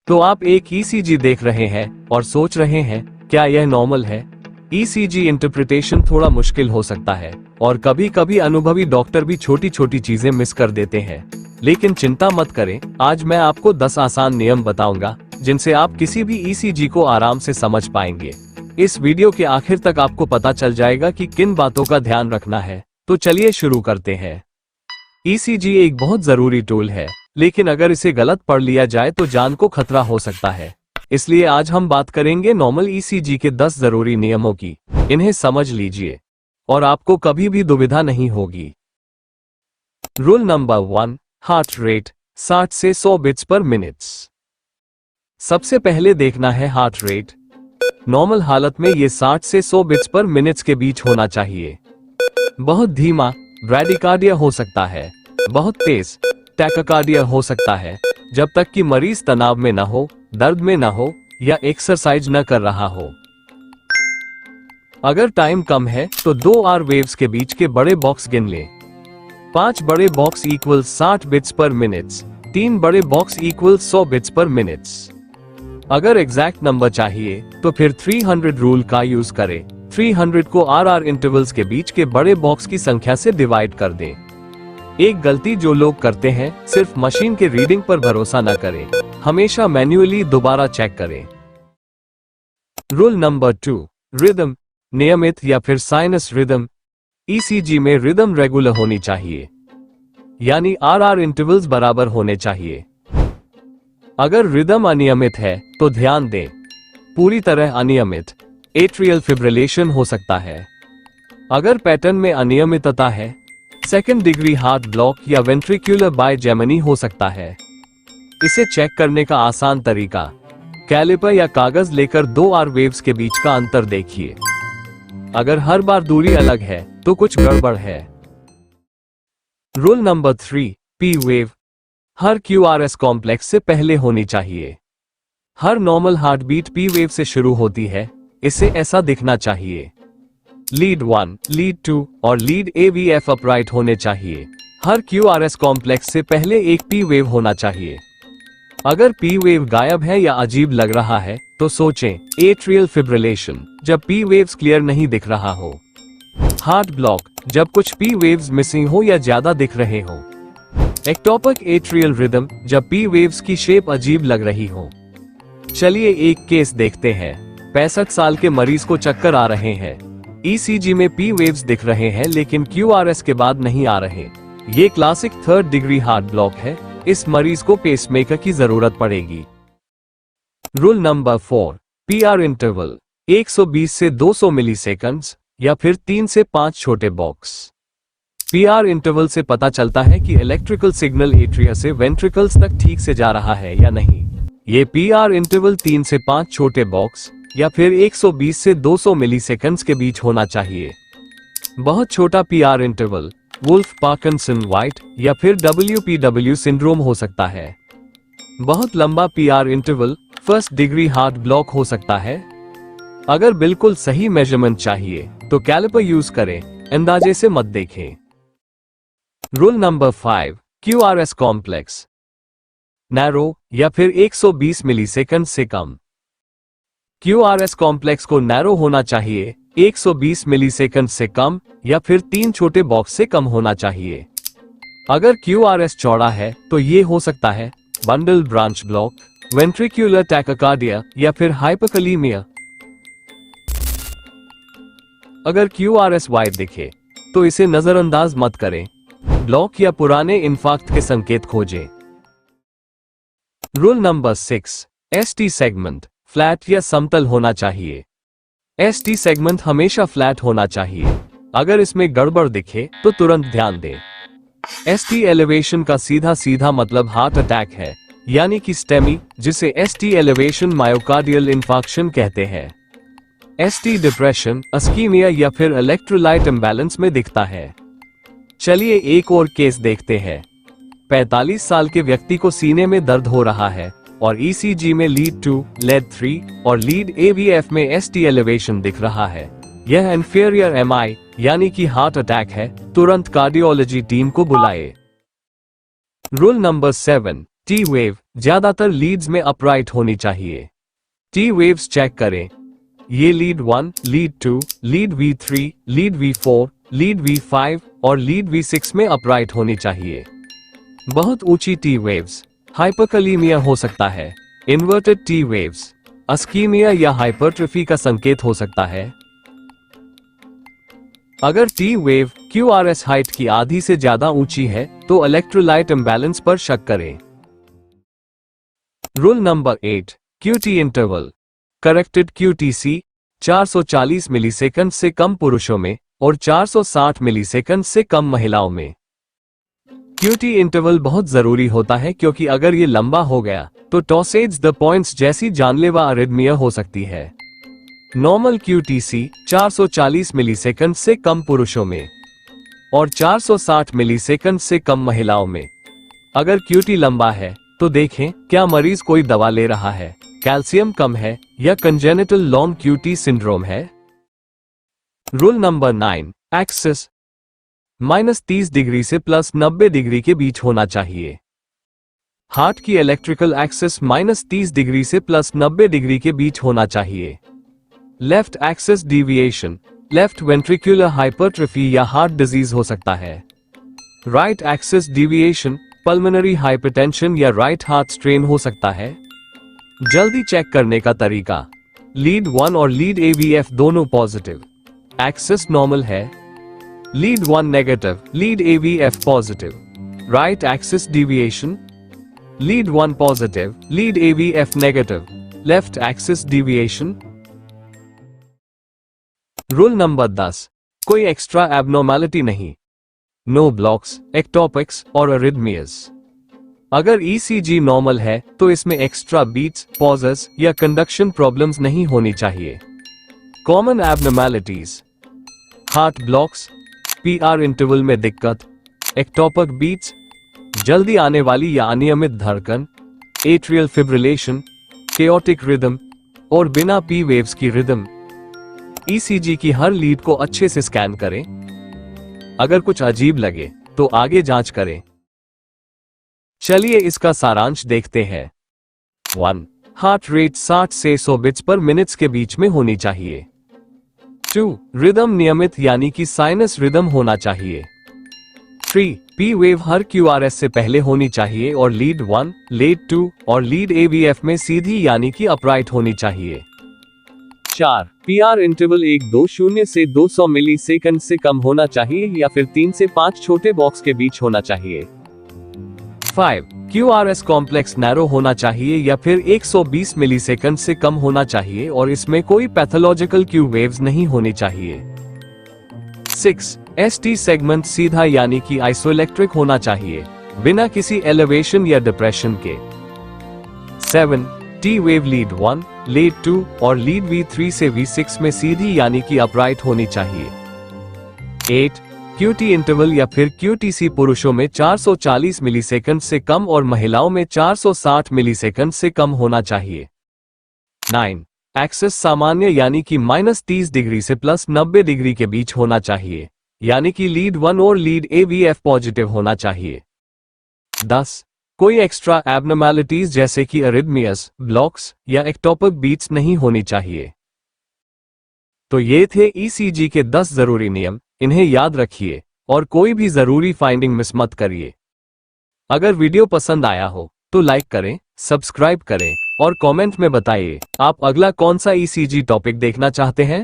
तो आप एक ईसीजी देख रहे हैं और सोच रहे हैं क्या यह नॉर्मल है। ईसीजी इंटरप्रिटेशन थोड़ा मुश्किल हो सकता है और कभी कभी अनुभवी डॉक्टर भी छोटी छोटी चीजें मिस कर देते हैं, लेकिन चिंता मत करें। आज मैं आपको 10 आसान नियम बताऊंगा जिनसे आप किसी भी ईसीजी को आराम से समझ पाएंगे। इस वीडियो के आखिर तक आपको पता चल जाएगा कि किन बातों का ध्यान रखना है। तो चलिए शुरू करते हैं। ईसीजी एक बहुत जरूरी टूल है, लेकिन अगर इसे गलत पढ़ लिया जाए तो जान को खतरा हो सकता है। इसलिए आज हम बात करेंगे नॉर्मल ईसीजी के 10 जरूरी नियमों की। इन्हें समझ लीजिए और आपको कभी भी दुविधा नहीं होगी। रूल नंबर 1, हार्ट रेट 60 से 100 बीट्स पर मिनट। सबसे पहले देखना है हार्ट रेट। नॉर्मल हालत में ये 60 से 100 बीट्स पर मिनट के बीच होना चाहिए। बहुत धीमा ब्रैडिकार्डिया हो सकता है, बहुत तेज टैकाकार्डिया हो सकता है, जब तक कि मरीज तनाव में न हो, दर्द में न हो या एक्सरसाइज न कर रहा हो। अगर टाइम कम है तो 2 आर वेव्स के बीच के बड़े बॉक्स गिन लें। 5 बड़े box equal 60 beats per minute, 3 बड़े box equal 100 beats per minute. अगर एग्जैक्ट नंबर चाहिए तो फिर 300 रूल का यूज करें। 300 को आर इंटरवल्स के बीच के बड़े बॉक्स की संख्या से डिवाइड कर दें। एक गलती जो लोग करते हैं, सिर्फ मशीन के रीडिंग पर भरोसा न करें, हमेशा मैन्युअली दोबारा चेक करें। रूल नंबर 2, रिदम नियमित या फिर साइनस रिदम। ईसीजी में रिदम रेगुलर होनी चाहिए, यानी आर इंटरवल्स बराबर होने चाहिए। अगर रिदम अनियमित है तो ध्यान दें, पूरी तरह अनियमित एट्रियल फिब्रिलेशन हो सकता है। अगर पैटर्न में अनियमितता है, सेकेंड डिग्री हार्ट ब्लॉक या वेंट्रिक्युलर बायजेमिनी हो सकता है। इसे चेक करने का आसान तरीका, कैलिपर या कागज लेकर 2 आर वेव्स के बीच का अंतर देखिए। अगर हर बार दूरी अलग है तो कुछ गड़बड़ है। रूल नंबर 3, पी वेव हर क्यूआरएस कॉम्प्लेक्स से पहले होनी चाहिए। हर normal heartbeat P wave से शुरू होती है, इसे ऐसा दिखना चाहिए। लीड 1, लीड 2 और लीड एवीएफ अपराइट होने चाहिए। हर क्यूआरएस कॉम्प्लेक्स से पहले एक पी वेव होना चाहिए। अगर पी वेव गायब है या अजीब लग रहा है तो सोचें एट्रियल फिब्रिलेशन, जब पी वेव्स क्लियर नहीं दिख रहा हो। हार्ट ब्लॉक, जब कुछ पी वेव्स मिसिंग हो या ज्यादा दिख रहे हो। एक्टोपिक एट्रियल रिदम, जब पी वेव्स की शेप अजीब लग रही हो। चलिए एक केस देखते हैं। 65 साल के मरीज को चक्कर आ रहे हैं। ईसीजी में पी वेव्स दिख रहे हैं लेकिन क्यूआरएस के बाद नहीं आ रहे। ये classic 3rd degree heart block है। इस मरीज को पेसमेकर की जरूरत पड़ेगी। रूल नंबर 4, पीआर इंटरवल 120 से 200 मिलीसेकंड्स या फिर 3 से 5 छोटे बॉक्स। पीआर इंटरवल से पता चलता है कि इलेक्ट्रिकल सिग्नल एट्रिया से वेंट्रिकल्स तक ठीक से जा रहा है या नहीं। ये पीआर इंटरवल 3 से 5 छोटे बॉक्स या फिर 120 से 200 मिलीसेकंड्स के बीच होना चाहिए। बहुत छोटा PR interval Wolff Parkinson White या फिर WPW सिंड्रोम हो सकता है। बहुत लंबा PR interval 1st degree heart block हो सकता है। अगर बिल्कुल सही मेजरमेंट चाहिए तो कैलिपर यूज करें, अंदाजे से मत देखें। Rule number 5, QRS complex narrow या फिर 120 मिलीसेकंड से कम। क्यूआरएस कॉम्प्लेक्स को नैरो होना चाहिए, 120 मिलीसेकंड से कम या फिर 3 छोटे बॉक्स से कम होना चाहिए। अगर क्यूआरएस चौड़ा है तो ये हो सकता है बंडल ब्रांच ब्लॉक, वेंट्रिक्युलर टैकाकार्डिया या फिर हाइपरकलीमिया। अगर क्यूआरएस वाइड दिखे तो इसे नजरअंदाज मत करें, ब्लॉक या पुराने इन्फार्क्ट के संकेत खोजें। Rule number 6, ST segment flat या समतल होना चाहिए। एसटी सेगमेंट हमेशा फ्लैट होना चाहिए। अगर इसमें गड़बड़ दिखे तो तुरंत ध्यान दें। एसटी एलिवेशन का सीधा सीधा मतलब हार्ट अटैक है, यानी कि स्टेमी, जिसे एसटी एलिवेशन मायोकार्डियल इंफार्क्शन कहते हैं। एसटी डिप्रेशन, अस्कीमिया या फिर इलेक्ट्रोलाइट इम्बैलेंस में दिखता है। चलिए एक और केस देखते हैं। 45 साल के व्यक्ति को सीने में दर्द हो रहा है और ईसीजी में लीड 2, लेड 3 और लीड एवीएफ में एसटी एलिवेशन दिख रहा है। यह इंफीरियर एमआई यानी कि हार्ट अटैक है। तुरंत कार्डियोलॉजी टीम को बुलाए। रूल नंबर 7, टी वेव ज्यादातर लीड्स में अपराइट होनी चाहिए। टी वेव्स चेक करें। ये lead 1, lead 2, lead V3, lead V4, lead V5 और लीड V6 में अपराइट होनी चाहिए। बहुत ऊंची टी वेव्स हाइपरकलीमिया हो सकता है। इन्वर्टेड टी वेव्स अस्कीमिया या हाइपरट्रोफी का संकेत हो सकता है। अगर टी वेव QRS हाइट की आधी से ज्यादा ऊंची है तो इलेक्ट्रोलाइट इम्बैलेंस पर शक करें। Rule number 8, QT interval. Corrected QTC 440 millisecond से कम पुरुषों में और 460 मिलीसेकंड से कम महिलाओं में। QT इंटरवल बहुत जरूरी होता है क्योंकि अगर ये लंबा हो गया तो टॉसेज द पॉइंट्स जैसी जानलेवा अरिथमिया हो सकती है। नॉर्मल QTC 440 मिलीसेकंड से कम पुरुषों में और 460 मिलीसेकंड से कम महिलाओं में। अगर QT लंबा है तो देखें क्या मरीज कोई दवा ले रहा है, कैल्शियम कम है या कंजेनिटल लॉन्ग QT सिंड्रोम है। रूल नंबर 9, एक्सिस -30 डिग्री से +90 डिग्री के बीच होना चाहिए। हार्ट की इलेक्ट्रिकल एक्सिस -30 डिग्री से +90 डिग्री के बीच होना चाहिए। Left axis deviation left ventricular hypertrophy या हार्ट डिजीज हो सकता है। Right axis deviation pulmonary hypertension या राइट हार्ट स्ट्रेन हो सकता है। जल्दी चेक करने का तरीका, लीड 1 और लीड AVF दोनों पॉजिटिव, एक्सिस नॉर्मल है। Lead 1 negative, lead AVF positive, right axis deviation, lead 1 positive, lead AVF negative, left axis deviation. Rule number 10, कोई एक्स्ट्रा एबनॉर्मैलिटी नहीं, नो ब्लॉक्स, एक्टोपिक्स और अरिथमियाज। अगर ECG नॉर्मल है तो इसमें एक्स्ट्रा बीट्स, पॉजेस या conduction problems नहीं होनी चाहिए। Common एबनॉर्मैलिटीज, heart blocks, PR interval में दिक्कत, एक्टोपिक बीट्स, जल्दी आने वाली या अनियमित धड़कन, एट्रियल फिब्रिलेशन, केओटिक रिदम और बिना P वेव्स की रिदम। ECG की हर लीड को अच्छे से स्कैन करें। अगर कुछ अजीब लगे तो आगे जांच करें। चलिए इसका सारांश देखते हैं। 1. हार्ट रेट 60 से 100 बीट्स पर मिनट्स के बीच में होनी चाहिए। 2. रिदम नियमित यानी कि साइनस रिदम होना चाहिए। 3. P वेव हर QRS से पहले होनी चाहिए और लीड 1, लीड 2 और लीड AVF में सीधी यानी कि अपराइट होनी चाहिए। 4. PR इंटरवल 120 से 200 मिलीसेकंड से कम होना चाहिए या फिर 3 से 5 छोटे बॉक्स के बीच होना चाहिए। 5. QRS कॉम्प्लेक्स नैरो होना चाहिए या फिर 120 मिलीसेकंड से कम होना चाहिए और इसमें कोई पैथोलॉजिकल Q वेव्स नहीं होनी चाहिए। 6. ST सेगमेंट सीधा यानी कि आइसोइलेक्ट्रिक होना चाहिए, बिना किसी एलिवेशन या डिप्रेशन के। 7. T वेव लीड 1, लीड 2 और लीड V3 से V6 में सीधी यानी कि अपराइट होनी चाहिए। 8. QT इंटरवल या फिर QTC पुरुषों में 440 मिलीसेकंड से कम और महिलाओं में 460 मिलीसेकंड से कम होना चाहिए। 9. एक्सिस सामान्य यानी कि -30 डिग्री से +90 डिग्री के बीच होना चाहिए, यानी कि लीड 1 और लीड AVF पॉजिटिव होना चाहिए। 10. कोई एक्स्ट्रा एबनॉर्मैलिटीज जैसे कि अरिथमियास, ब्लॉक्स या एक्टोपिक बीट्स नहीं होनी चाहिए। तो ये थे ECG के 10 जरूरी नियम, इन्हें याद रखिए और कोई भी जरूरी फाइंडिंग मिस मत करिए। अगर वीडियो पसंद आया हो तो लाइक करें, सब्सक्राइब करें और कमेंट में बताइए आप अगला कौन सा ECG टॉपिक देखना चाहते हैं।